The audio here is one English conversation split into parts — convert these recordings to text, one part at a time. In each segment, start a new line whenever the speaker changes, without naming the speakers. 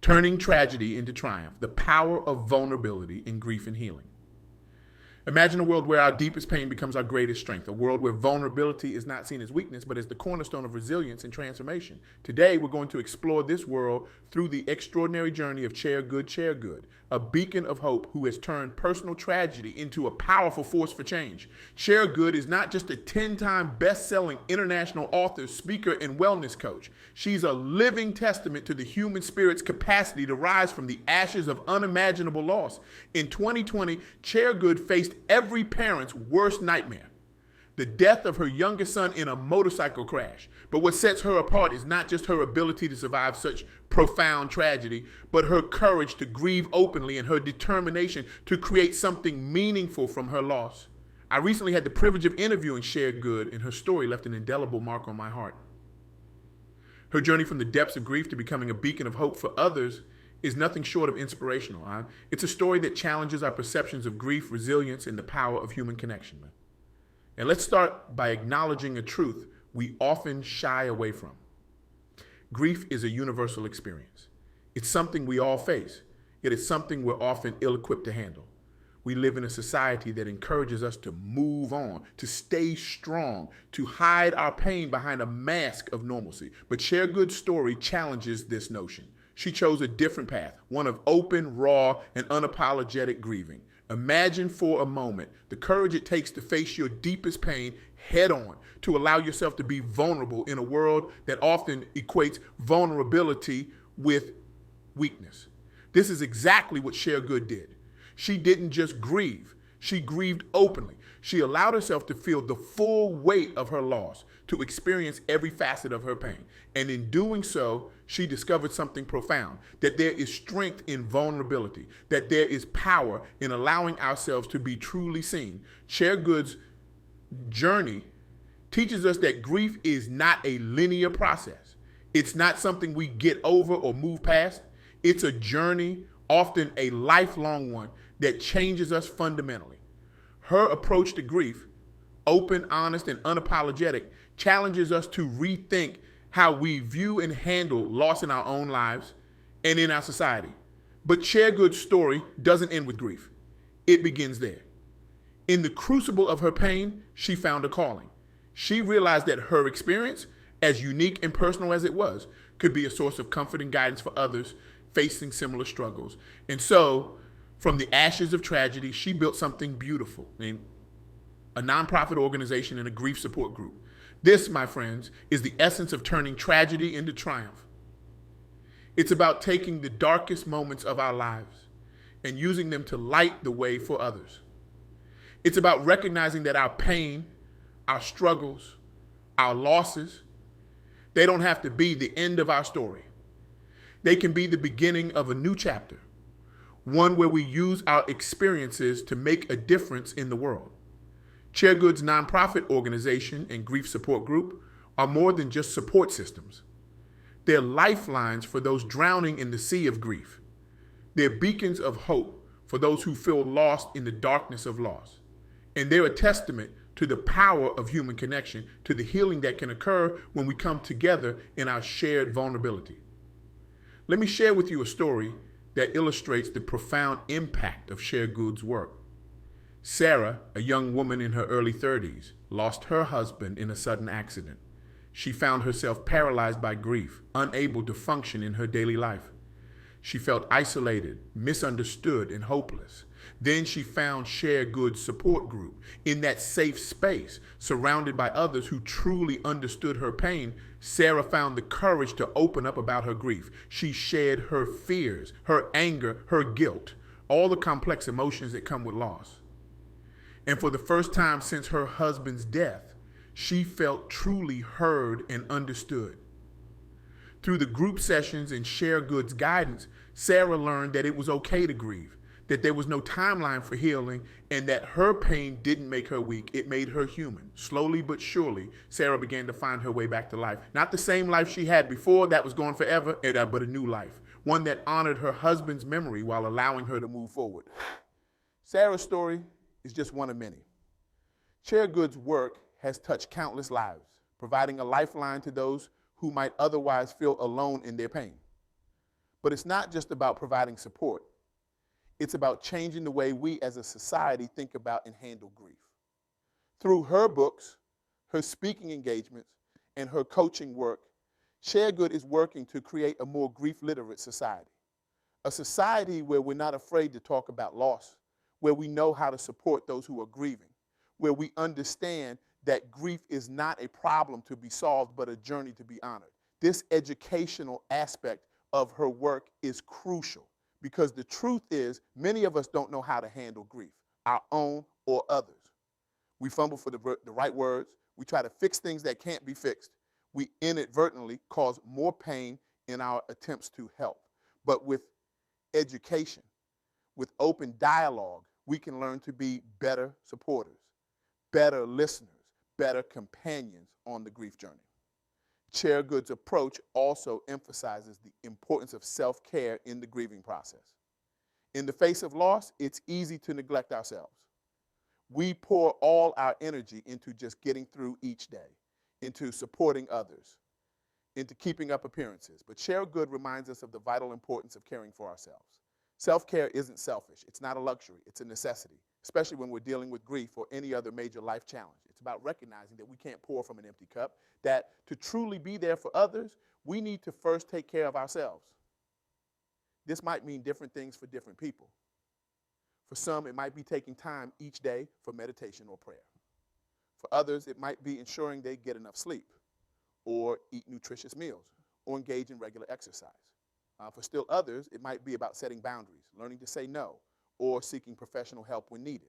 Turning tragedy into triumph, the power of vulnerability in grief and healing. Imagine a world where our deepest pain becomes our greatest strength, a world where vulnerability is not seen as weakness, but as the cornerstone of resilience and transformation. Today, we're going to explore this world through the extraordinary journey of ChereGoode ChereGoode, a beacon of hope who has turned personal tragedy into a powerful force for change. ChereGoode is not just a 10-time best-selling international author, speaker, and wellness coach. She's a living testament to the human spirit's capacity to rise from the ashes of unimaginable loss. In 2020, ChereGoode faced every parent's worst nightmare, the death of her youngest son in a motorcycle crash. But what sets her apart is not just her ability to survive such profound tragedy, but her courage to grieve openly and her determination to create something meaningful from her loss. I recently had the privilege of interviewing ChereGoode, and her story left an indelible mark on my heart. Her journey from the depths of grief to becoming a beacon of hope for others is nothing short of inspirational. It's a story that challenges our perceptions of grief, resilience, and the power of human connection. And let's start by acknowledging a truth we often shy away from. Grief is a universal experience. It's something we all face, yet it's something we're often ill-equipped to handle. We live in a society that encourages us to move on, to stay strong, to hide our pain behind a mask of normalcy. But ChereGoode's story challenges this notion. She chose a different path, one of open, raw, and unapologetic grieving. Imagine for a moment the courage it takes to face your deepest pain head on, to allow yourself to be vulnerable in a world that often equates vulnerability with weakness. This is exactly what ChereGoode did. She didn't just grieve, she grieved openly. She allowed herself to feel the full weight of her loss, to experience every facet of her pain. And in doing so, she discovered something profound, that there is strength in vulnerability, that there is power in allowing ourselves to be truly seen. ChereGoode's journey teaches us that grief is not a linear process. It's not something we get over or move past. It's a journey, often a lifelong one, that changes us fundamentally. Her approach to grief, open, honest, and unapologetic, challenges us to rethink how we view and handle loss in our own lives and in our society. But ChereGoode's story doesn't end with grief. It begins there. In the crucible of her pain, she found a calling. She realized that her experience, as unique and personal as it was, could be a source of comfort and guidance for others facing similar struggles. And so, from the ashes of tragedy, she built something beautiful, a nonprofit organization and a grief support group. This, my friends, is the essence of turning tragedy into triumph. It's about taking the darkest moments of our lives and using them to light the way for others. It's about recognizing that our pain, our struggles, our losses, they don't have to be the end of our story. They can be the beginning of a new chapter, one where we use our experiences to make a difference in the world. ChereGoode's nonprofit organization and grief support group are more than just support systems. They're lifelines for those drowning in the sea of grief. They're beacons of hope for those who feel lost in the darkness of loss. And they're a testament to the power of human connection, to the healing that can occur when we come together in our shared vulnerability. Let me share with you a story that illustrates the profound impact of ChereGoode's work. Sarah, a young woman in her early 30s, lost her husband in a sudden accident. She found herself paralyzed by grief, unable to function in her daily life. She felt isolated, misunderstood, and hopeless. Then she found ChereGoode's support group. In that safe space, surrounded by others who truly understood her pain, Sarah found the courage to open up about her grief. She shared her fears, her anger, her guilt, all the complex emotions that come with loss. And for the first time since her husband's death, she felt truly heard and understood. Through the group sessions and ChereGoode's guidance, Sarah learned that it was okay to grieve, that there was no timeline for healing, and that her pain didn't make her weak, it made her human. Slowly but surely, Sarah began to find her way back to life. Not the same life she had before that was gone forever, but a new life, one that honored her husband's memory while allowing her to move forward. Sarah's story is just one of many. ChereGoode's work has touched countless lives, providing a lifeline to those who might otherwise feel alone in their pain. But it's not just about providing support. It's about changing the way we as a society think about and handle grief. Through her books, her speaking engagements, and her coaching work, ChereGoode is working to create a more grief-literate society. A society where we're not afraid to talk about loss, where we know how to support those who are grieving, where we understand that grief is not a problem to be solved, but a journey to be honored. This educational aspect of her work is crucial because the truth is many of us don't know how to handle grief, our own or others. We fumble for the right words. We try to fix things that can't be fixed. We inadvertently cause more pain in our attempts to help. But with education, with open dialogue, we can learn to be better supporters, better listeners, better companions on the grief journey. ChereGood's approach also emphasizes the importance of self-care in the grieving process. In the face of loss, it's easy to neglect ourselves. We pour all our energy into just getting through each day, into supporting others, into keeping up appearances. But ChereGoode reminds us of the vital importance of caring for ourselves. Self-care isn't selfish. It's not a luxury. It's a necessity, especially when we're dealing with grief or any other major life challenge. It's about recognizing that we can't pour from an empty cup, that to truly be there for others, we need to first take care of ourselves. This might mean different things for different people. For some, it might be taking time each day for meditation or prayer. For others, it might be ensuring they get enough sleep or eat nutritious meals or engage in regular exercise. For still others, it might be about setting boundaries, learning to say no, or seeking professional help when needed.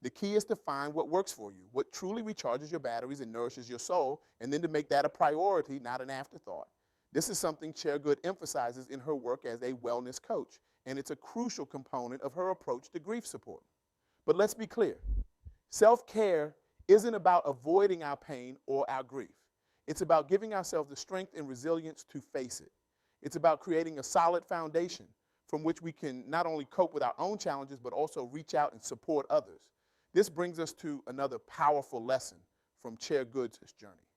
The key is to find what works for you, what truly recharges your batteries and nourishes your soul, and then to make that a priority, not an afterthought. This is something ChereGoode emphasizes in her work as a wellness coach, and it's a crucial component of her approach to grief support. But let's be clear, self-care isn't about avoiding our pain or our grief. It's about giving ourselves the strength and resilience to face it. It's about creating a solid foundation from which we can not only cope with our own challenges, but also reach out and support others. This brings us to another powerful lesson from ChereGoode's journey: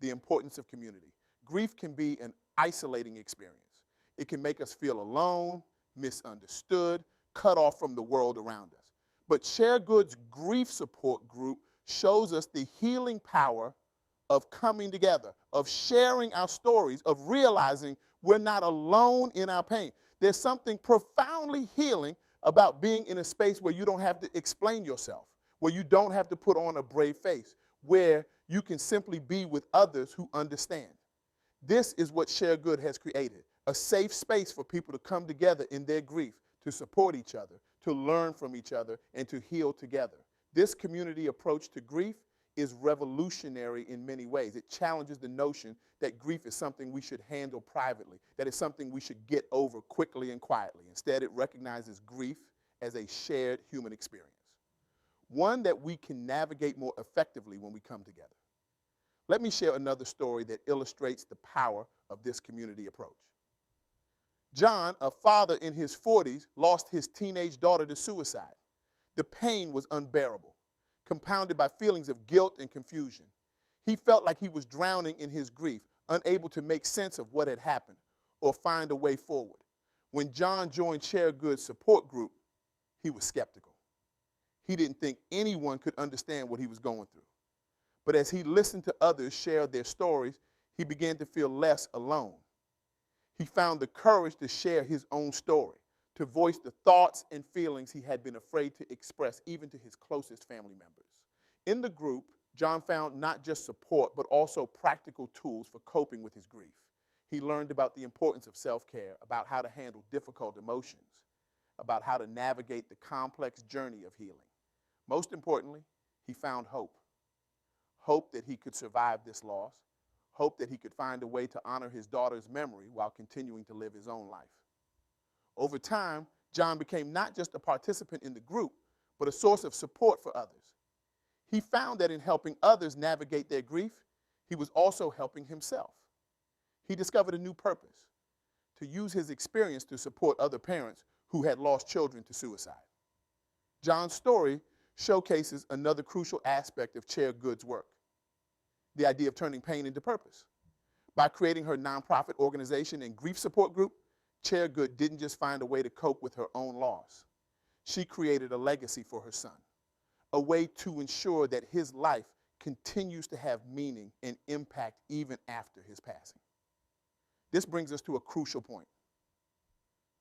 the importance of community. Grief can be an isolating experience. It can make us feel alone, misunderstood, cut off from the world around us. But ChereGoode's grief support group shows us the healing power of coming together, of sharing our stories, of realizing we're not alone in our pain. There's something profoundly healing about being in a space where you don't have to explain yourself, where you don't have to put on a brave face, where you can simply be with others who understand. This is what ChereGoode has created, a safe space for people to come together in their grief, to support each other, to learn from each other, and to heal together. This community approach to grief is revolutionary in many ways. It challenges the notion that grief is something we should handle privately, that it's something we should get over quickly and quietly. Instead, it recognizes grief as a shared human experience, one that we can navigate more effectively when we come together. Let me share another story that illustrates the power of this community approach. John, a father in his 40s, lost his teenage daughter to suicide. The pain was unbearable, compounded by feelings of guilt and confusion. He felt like he was drowning in his grief, unable to make sense of what had happened or find a way forward. When John joined ChereGood's support group, he was skeptical. He didn't think anyone could understand what he was going through. But as he listened to others share their stories, he began to feel less alone. He found the courage to share his own story, to voice the thoughts and feelings he had been afraid to express, even to his closest family members. In the group, John found not just support, but also practical tools for coping with his grief. He learned about the importance of self-care, about how to handle difficult emotions, about how to navigate the complex journey of healing. Most importantly, he found hope. Hope that he could survive this loss, hope that he could find a way to honor his daughter's memory while continuing to live his own life. Over time, John became not just a participant in the group, but a source of support for others. He found that in helping others navigate their grief, he was also helping himself. He discovered a new purpose: to use his experience to support other parents who had lost children to suicide. John's story showcases another crucial aspect of ChereGood's work: the idea of turning pain into purpose. By creating her nonprofit organization and grief support group, ChereGoode didn't just find a way to cope with her own loss. She created a legacy for her son, a way to ensure that his life continues to have meaning and impact even after his passing. This brings us to a crucial point: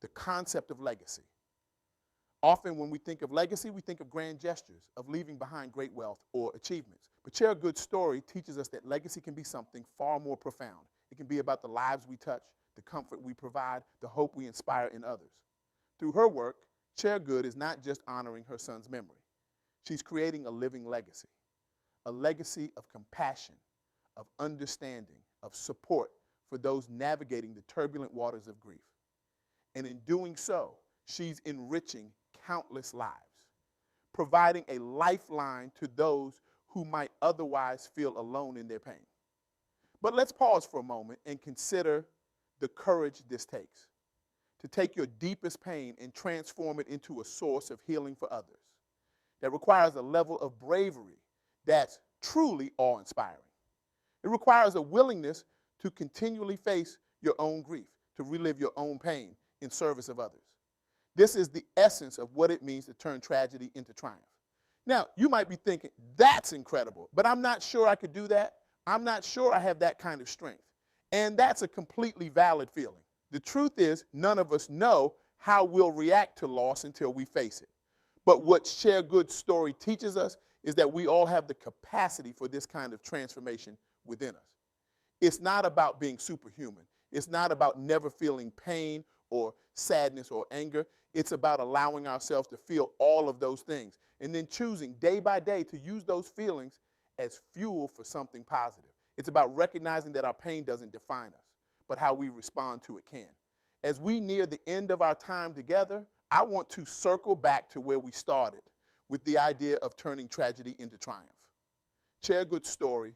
the concept of legacy. Often when we think of legacy, we think of grand gestures, of leaving behind great wealth or achievements. But ChereGood's story teaches us that legacy can be something far more profound. It can be about the lives we touch, the comfort we provide, the hope we inspire in others. Through her work, ChereGood is not just honoring her son's memory. She's creating a living legacy, a legacy of compassion, of understanding, of support for those navigating the turbulent waters of grief. And in doing so, she's enriching countless lives, providing a lifeline to those who might otherwise feel alone in their pain. But let's pause for a moment and consider the courage this takes, to take your deepest pain and transform it into a source of healing for others. That requires a level of bravery that's truly awe-inspiring. It requires a willingness to continually face your own grief, to relive your own pain in service of others. This is the essence of what it means to turn tragedy into triumph. Now, you might be thinking, that's incredible, but I'm not sure I could do that. I'm not sure I have that kind of strength. And that's a completely valid feeling. The truth is, none of us know how we'll react to loss until we face it. But what ChereGood's story teaches us is that we all have the capacity for this kind of transformation within us. It's not about being superhuman. It's not about never feeling pain or sadness or anger. It's about allowing ourselves to feel all of those things and then choosing day by day to use those feelings as fuel for something positive. It's about recognizing that our pain doesn't define us, but how we respond to it can. As we near the end of our time together, I want to circle back to where we started with the idea of turning tragedy into triumph. ChereGood's story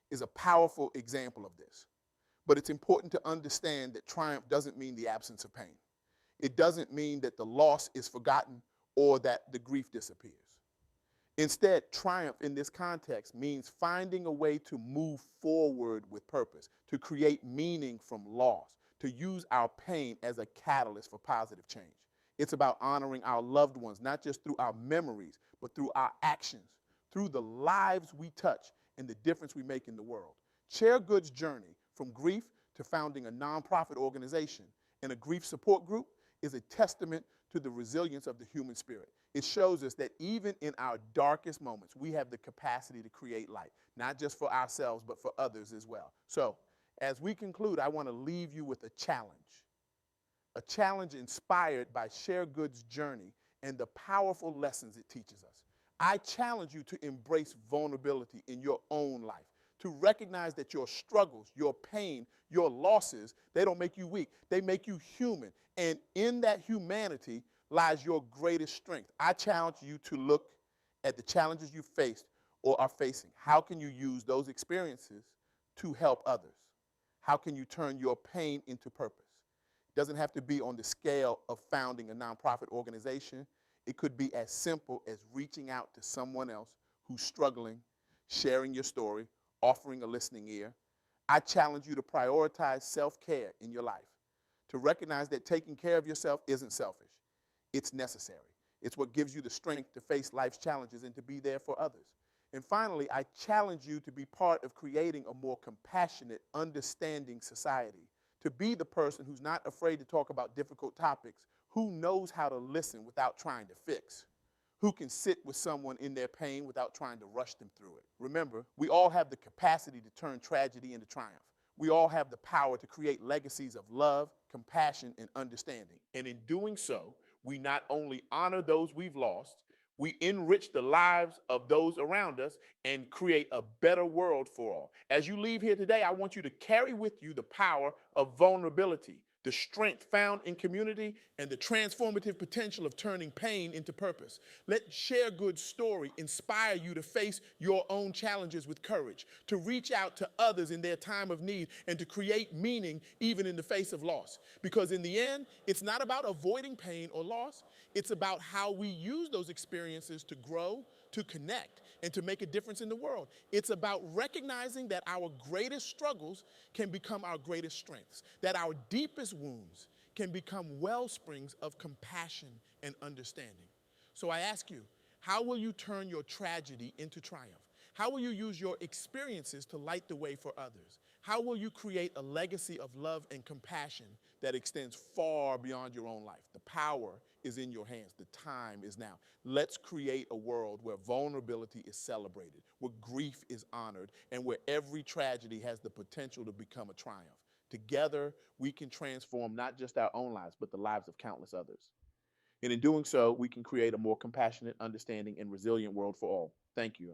is a powerful example of this, but it's important to understand that triumph doesn't mean the absence of pain. It doesn't mean that the loss is forgotten or that the grief disappears. Instead, triumph in this context means finding a way to move forward with purpose, to create meaning from loss, to use our pain as a catalyst for positive change. It's about honoring our loved ones, not just through our memories, but through our actions, through the lives we touch and the difference we make in the world. ChereGood's journey from grief to founding a nonprofit organization and a grief support group is a testament to the resilience of the human spirit. It shows us that even in our darkest moments, we have the capacity to create light, not just for ourselves, but for others as well. So, as we conclude, I want to leave you with a challenge inspired by ChereGood's journey and the powerful lessons it teaches us. I challenge you to embrace vulnerability in your own life, to recognize that your struggles, your pain, your losses, they don't make you weak. They make you human. And in that humanity lies your greatest strength. I challenge you to look at the challenges you faced or are facing. How can you use those experiences to help others? How can you turn your pain into purpose? It doesn't have to be on the scale of founding a nonprofit organization. It could be as simple as reaching out to someone else who's struggling, sharing your story, offering a listening ear. I challenge you to prioritize self-care in your life, to recognize that taking care of yourself isn't selfish. It's necessary. It's what gives you the strength to face life's challenges and to be there for others. And finally, I challenge you to be part of creating a more compassionate, understanding society, to be the person who's not afraid to talk about difficult topics, who knows how to listen without trying to fix, who can sit with someone in their pain without trying to rush them through it. Remember, we all have the capacity to turn tragedy into triumph. We all have the power to create legacies of love, compassion, and understanding. And in doing so, we not only honor those we've lost, we enrich the lives of those around us and create a better world for all. As you leave here today, I want you to carry with you the power of vulnerability, the strength found in community, and the transformative potential of turning pain into purpose. Let ChereGood's story inspire you to face your own challenges with courage, to reach out to others in their time of need, and to create meaning even in the face of loss. Because in the end, it's not about avoiding pain or loss. It's about how we use those experiences to grow, to connect, and to make a difference in the world. It's about recognizing that our greatest struggles can become our greatest strengths, that our deepest wounds can become well springs of compassion and understanding. So I ask you, how will you turn your tragedy into triumph? How will you use your experiences to light the way for others? How will you create a legacy of love and compassion that extends far beyond your own life? The power is in your hands. The time is now. Let's create a world where vulnerability is celebrated, where grief is honored, and where every tragedy has the potential to become a triumph. Together, we can transform not just our own lives, but the lives of countless others. And in doing so, we can create a more compassionate, understanding, and resilient world for all. Thank you.